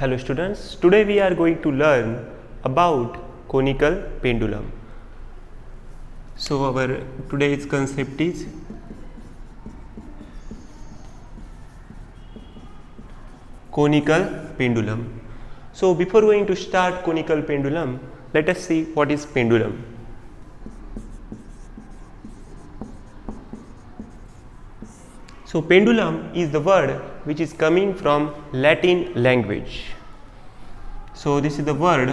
Hello students, today we are going to learn about conical pendulum. So our today's concept is conical pendulum. So before going to start conical pendulum, let us see what is pendulum. So pendulum is the word which is coming from Latin language. So this is the word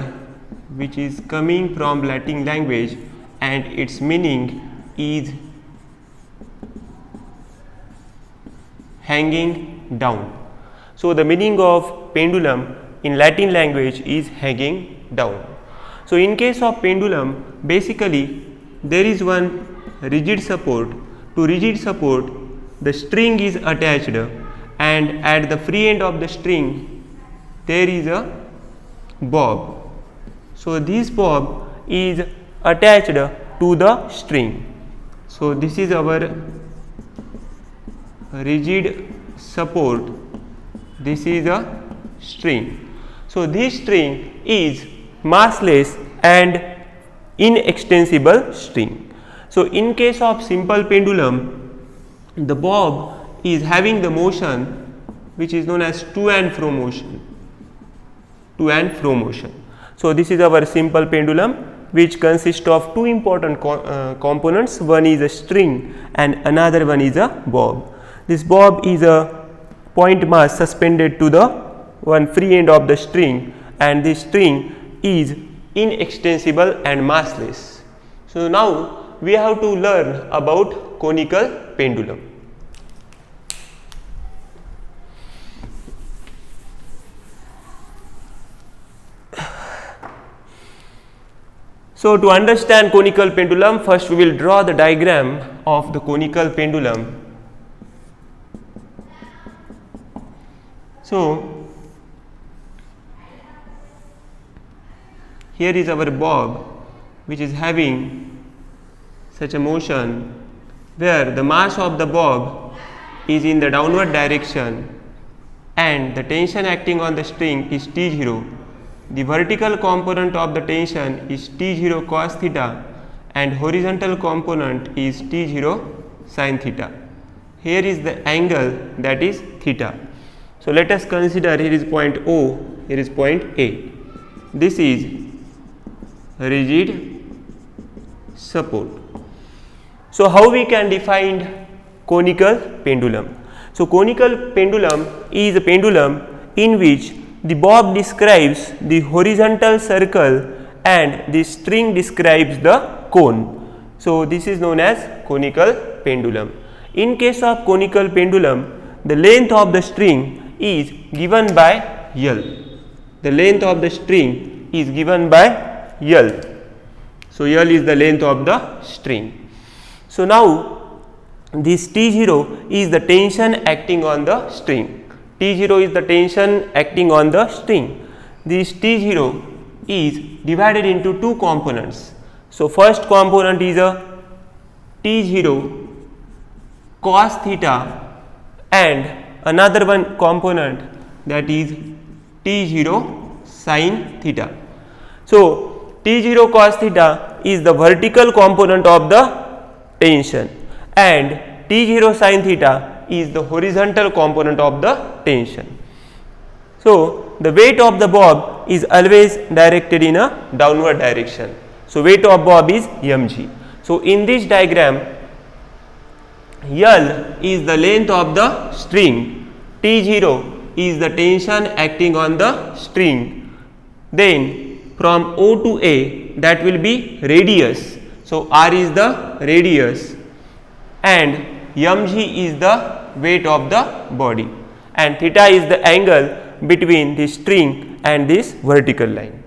which is coming from Latin language and its meaning is hanging down. So the meaning of pendulum in Latin language is hanging down. So in case of pendulum, basically there is one rigid support. To rigid support, the string is attached and at the free end of the string there is a bob. So this bob is attached to the string. So this is our rigid support. This is a string. So this string is massless and inextensible string. So in case of simple pendulum, the bob is having the motion which is known as to and fro motion. To and fro motion. So this is our simple pendulum which consists of two important components. One is a string and another one is a bob. This bob is a point mass suspended to the one free end of the string, and this string is inextensible and massless. So now we have to learn about conical pendulum. So to understand conical pendulum, first we will draw the diagram of the conical pendulum. So here is our bob which is having such a motion where the mass of the bob is in the downward direction and the tension acting on the string is T0. The vertical component of the tension is T0 cos theta and horizontal component is T0 sin theta. Here is the angle, that is theta. So let us consider, here is point O, here is point A. This is rigid support. So how we can define conical pendulum? So conical pendulum is a pendulum in which the bob describes the horizontal circle and the string describes the cone. So this is known as conical pendulum. In case of conical pendulum, the length of the string is given by L. The length of the string is given by L. So L is the length of the string. So now this T0 is the tension acting on the string. T0 is the tension acting on the string. This T0 is divided into two components. So first component is a T0 cos theta and another one component, that is T0 sin theta. So T0 cos theta is the vertical component of the tension and T0 sin theta is the horizontal component of the tension. So the weight of the bob is always directed in a downward direction. So weight of bob is mg. So in this diagram, L is the length of the string, T0 is the tension acting on the string. Then from O to A, that will be radius. So R is the radius and mg is the weight of the body and theta is the angle between the string and this vertical line.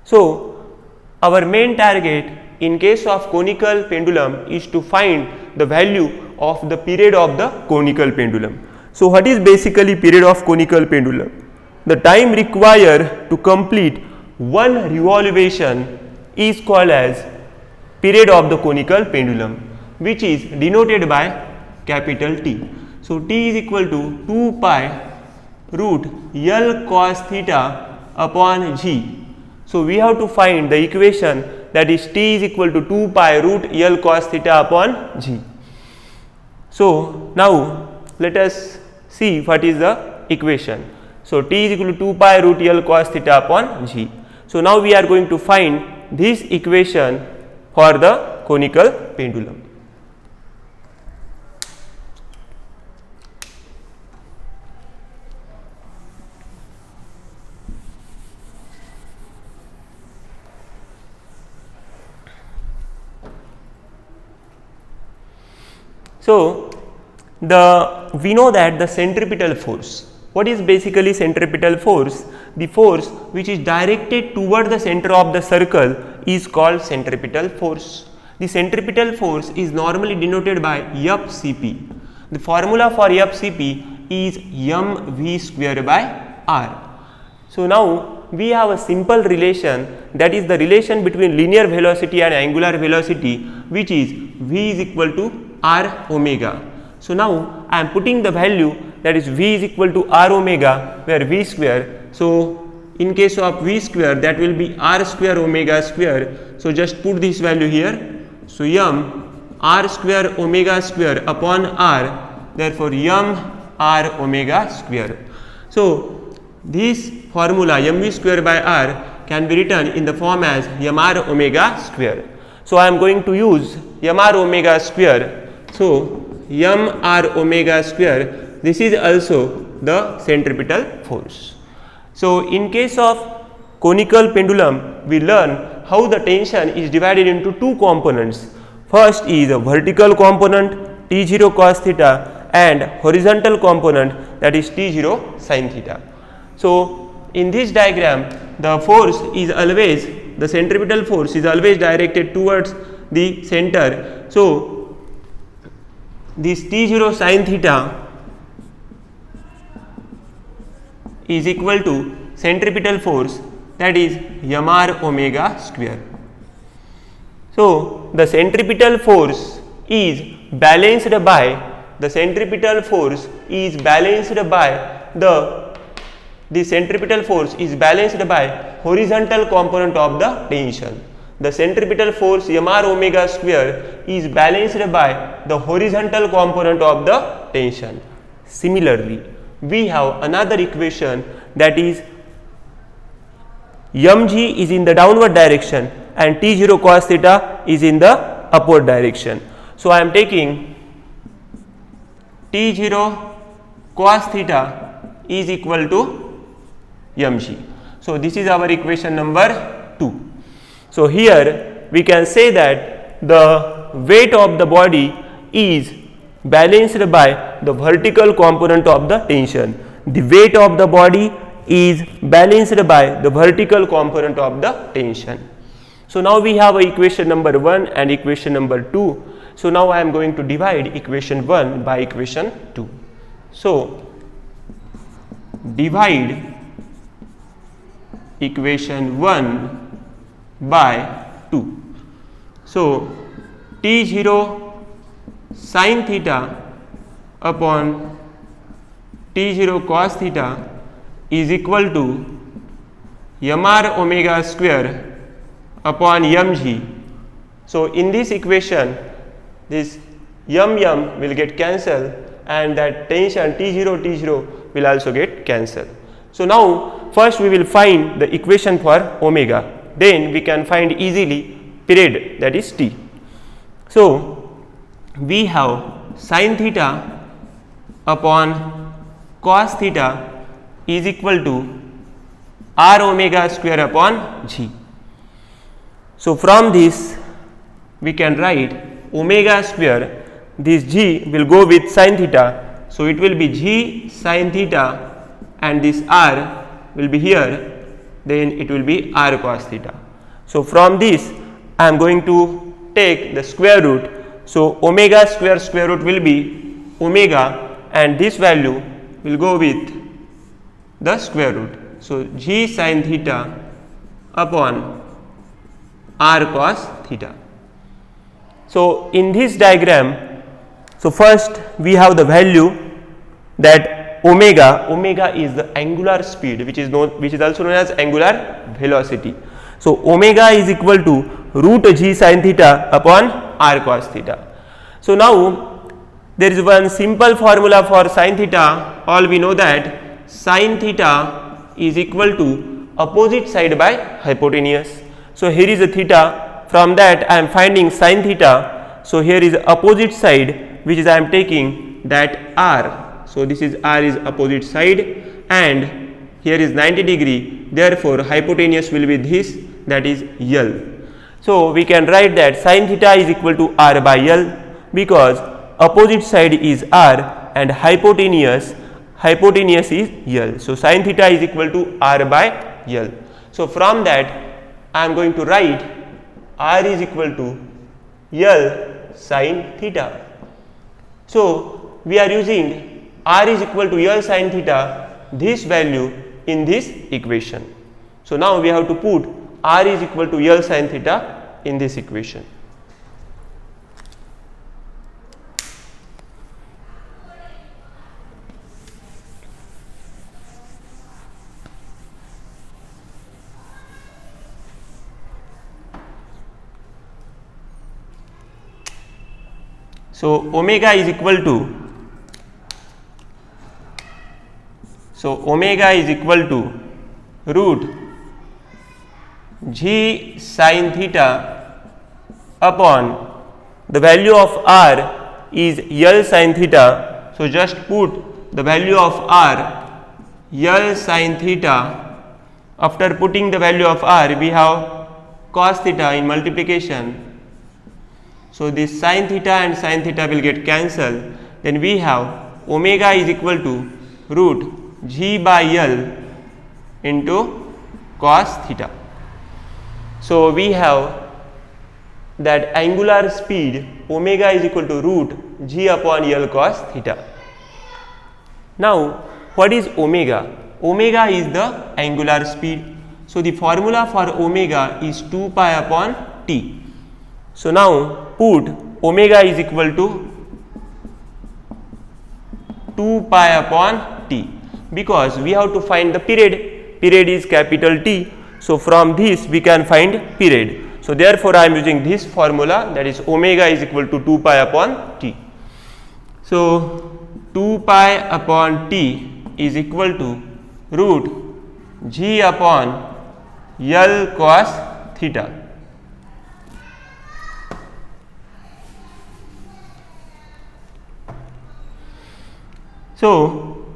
So our main target in case of conical pendulum is to find the value of the period of the conical pendulum. So what is basically period of conical pendulum? The time required to complete one revolution is called as period of the conical pendulum, which is denoted by capital T. So T is equal to 2 pi root L cos theta upon G. So we have to find the equation that is T is equal to 2 pi root L cos theta upon G. So now let us see what is the equation. So T is equal to 2 pi root L cos theta upon G. So now we are going to find this equation for the conical pendulum. So we know that the centripetal force. What is basically centripetal force? The force which is directed toward the center of the circle is called centripetal force. The centripetal force is normally denoted by FCP. The formula for FCP is mv square by r. So now we have a simple relation, that is the relation between linear velocity and angular velocity, which is v is equal to r omega. So now I am putting the value, that is v is equal to r omega, where v square. So in case of v square, that will be r square omega square. So just put this value here. So m r square omega square upon r, therefore m r omega square. So this formula mv square by r can be written in the form as mr omega square. So I am going to use mr omega square. So mr omega square, this is also the centripetal force. So in case of conical pendulum, we learn how the tension is divided into two components. First is a vertical component T0 cos theta and horizontal component, that is T0 sin theta. So in this diagram, the force is always, the centripetal force is always directed towards the center. So this T0 sin theta is equal to centripetal force, that is mr omega square. So the centripetal force is balanced by the centripetal force is balanced by the centripetal force is balanced by horizontal component of the tension. The centripetal force mr omega square is balanced by the horizontal component of the tension. Similarly, we have another equation, that is mg is in the downward direction and T0 cos theta is in the upward direction. So I am taking T0 cos theta is equal to mg. So this is our equation number 2. So here we can say that the weight of the body is balanced by the vertical component of the tension. The weight of the body is balanced by the vertical component of the tension. So now we have equation number 1 and equation number 2. So now I am going to divide equation 1 by equation 2. So divide equation 1 by 2. So T0 sin theta upon T0 cos theta is equal to mr omega square upon mg. So in this equation, this m will get cancelled and that tension T0 will also get cancelled. So now first we will find the equation for omega, then we can find easily period, that is t. So we have sin theta upon cos theta is equal to r omega square upon g. So from this we can write omega square, this g will go with sin theta, so it will be g sin theta and this r will be here, then it will be r cos theta. So from this I am going to take the square root. So omega square root will be omega and this value will go with the square root. So g sin theta upon r cos theta. So in this diagram, so first we have the value that omega is the angular speed, which is also known as angular velocity. So omega is equal to root g sin theta upon r cos theta. So now there is one simple formula for sin theta. All we know that sin theta is equal to opposite side by hypotenuse. So here is a theta, from that I am finding sin theta. So here is opposite side, which is I am taking that r. So this is r is opposite side, and here is 90 degree, therefore hypotenuse will be this, that is L. So we can write that sin theta is equal to r by L, because opposite side is r and hypotenuse is L. So sin theta is equal to r by L. So from that I am going to write r is equal to L sin theta. So we are using r is equal to L sin theta, this value in this equation. So now we have to put r is equal to L sin theta in this equation. So omega is equal to root g sin theta upon the value of r is L sin theta. So just put the value of r L sin theta. After putting the value of r, we have cos theta in multiplication. So this sin theta and sin theta will get cancelled. Then we have omega is equal to root g by L into cos theta. So we have that angular speed omega is equal to root g upon L cos theta. Now what is omega? Omega is the angular speed. So the formula for omega is 2 pi upon t. So now put omega is equal to 2 pi upon t, because we have to find the period. Period is capital T. So from this we can find period. So therefore I am using this formula, that is omega is equal to 2 pi upon t. So 2 pi upon t is equal to root g upon L cos theta. So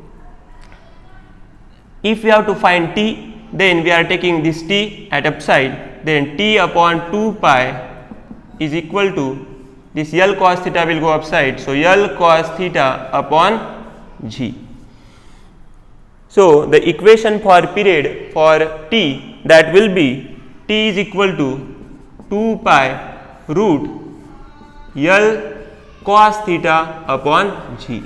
if we have to find t, then we are taking this t at upside, then t upon 2 pi is equal to this L cos theta will go upside. So L cos theta upon g. So the equation for period for t, that will be t is equal to 2 pi root L cos theta upon g.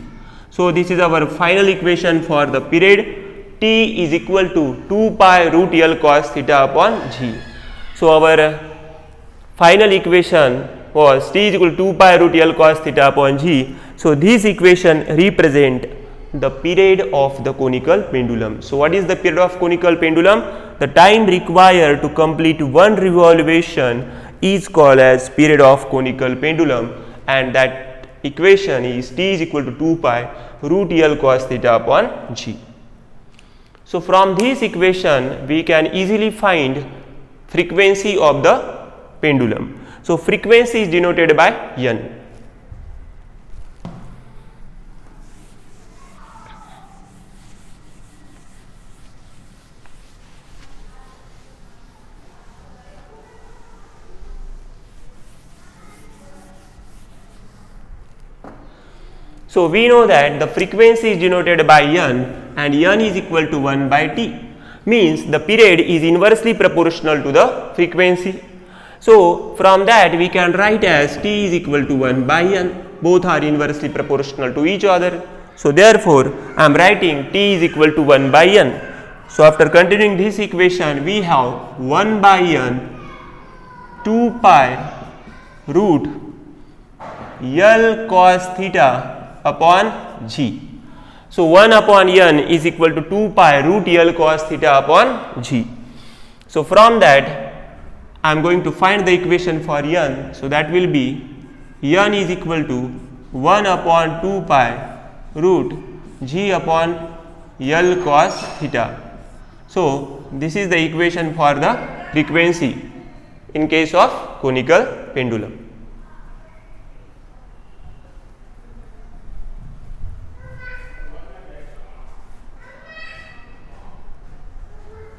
So this is our final equation for the period. T is equal to 2 pi root L cos theta upon g. So our final equation was t is equal to 2 pi root L cos theta upon g. So this equation represent the period of the conical pendulum. So what is the period of conical pendulum? The time required to complete one revolution is called as period of conical pendulum, and that equation is t is equal to 2 pi root L cos theta upon g. So from this equation we can easily find frequency of the pendulum. So frequency is denoted by n. So we know that the frequency is denoted by n, and n is equal to 1 by t, means the period is inversely proportional to the frequency. So from that we can write as t is equal to 1 by n, both are inversely proportional to each other. So therefore I am writing t is equal to 1 by n. So after continuing this equation, we have 1 by n 2 pi root L cos theta upon g. So 1 upon n is equal to 2 pi root L cos theta upon g. So from that I am going to find the equation for n. So that will be n is equal to 1 upon 2 pi root g upon L cos theta. So this is the equation for the frequency in case of conical pendulum.